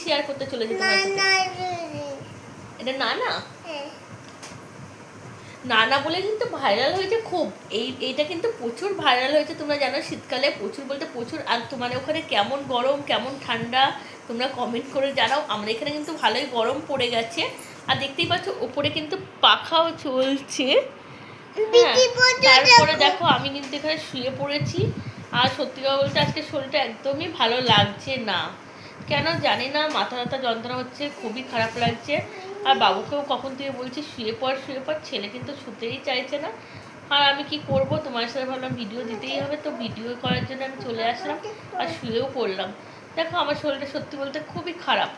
Share করতে চলেছি তোমার সাথে। এটা নানা নানা বলে কিন্তু ভাইরাল হয়েছে খুব। এইটা কিন্তু প্রচুর ভাইরাল হয়েছে, তোমরা জানো শীতকালে প্রচুর বলতে প্রচুর। আর তোমার ওখানে কেমন গরম কেমন ঠান্ডা তোমরা কমেন্ট করে জানাও। আমরা এখানে কিন্তু ভালোই গরম পড়ে গেছে। আর দেখতেই পাচ্ছ ওপরে কিন্তু পাখাও চলছে। তারপরে দেখো আমি কিন্তু এখানে শুয়ে পড়েছি। আর সত্যি কথা বলতে আজকে শরীরটা একদমই ভালো লাগছে না, কেন জানি না, মাথা ব্যথা যন্ত্রণা হচ্ছে, খুবই খারাপ লাগছে। আর বাবুকেও কখন থেকে বলছি শুয়ে পড়, ছেলে কিন্তু শুতেই চাইছে না। আর আমি কি করব, তোমার সাথে ভাবলাম ভিডিও দিতেই হবে, তো ভিডিও করার জন্য আমি চলে আসলাম আর শুয়েও পড়লাম। দেখো আমার শরীরটা সত্যি বলতে খুবই খারাপ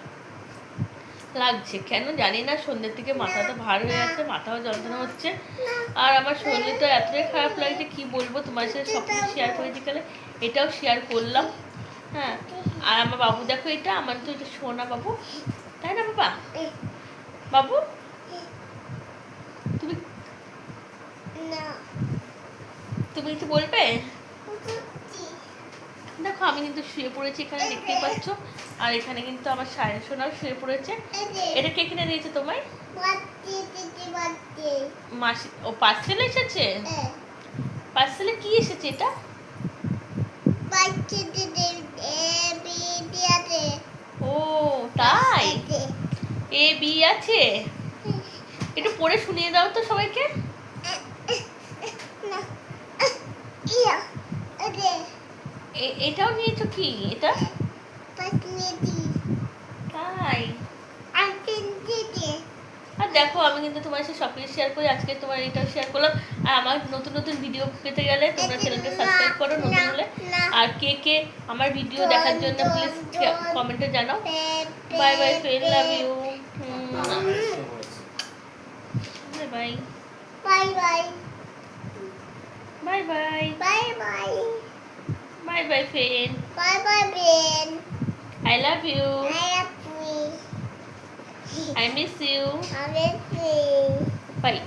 লাগছে, কেন জানি না। সন্ধ্যের থেকে মাথাটা ভার হয়ে আছে, মাথাও যন্ত্রণা হচ্ছে। আর আমার শরীরটা এতটাই খারাপ লাগছে কি বলবো, তোমার সাথে সব কিছু শেয়ার করেছি কালে, এটাও শেয়ার করলাম। হ্যাঁ, আর আমার বাবু দেখো, এটা আমার তো এটা সোনা বাবু, তাই না বাবা? বাবু তুমি তুমি কিছু বলবে? দেখো আমি কিন্তু শুয়ে পড়েছি এখানে, দেখতেই পাচ্ছ। আর এখানে কিন্তু আমার সায়ন সোনাও শুয়ে পড়েছে। এটা কে কিনে দিয়েছে তোমায়? মাসি। ও পার্সেল এসেছে? পার্সেলে কি এসেছে এটা? ও তাই, এ বি আছে। একটু পড়ে শুনিয়ে দাও তো সবাইকে। এটাও নিয়েছো কি? এটা তাই। আর দেখো আমি কিন্তু তোমার সাথে সব কিছু শেয়ার করি, আজকে তোমার এটাও শেয়ার করলাম। আর আমার নতুন নতুন ভিডিও পেতে গেলে তোমরা চ্যানেলকে সাবস্ক্রাইব করো নতুন হলে। আর কে কে আমার ভিডিও দেখার জন্য প্লিজ কমেন্টে জানাও। Bye bye friend, love you. Bye bye bye bye bye bye bye bye bye friend, bye bye friend, I love you, I miss you, bye.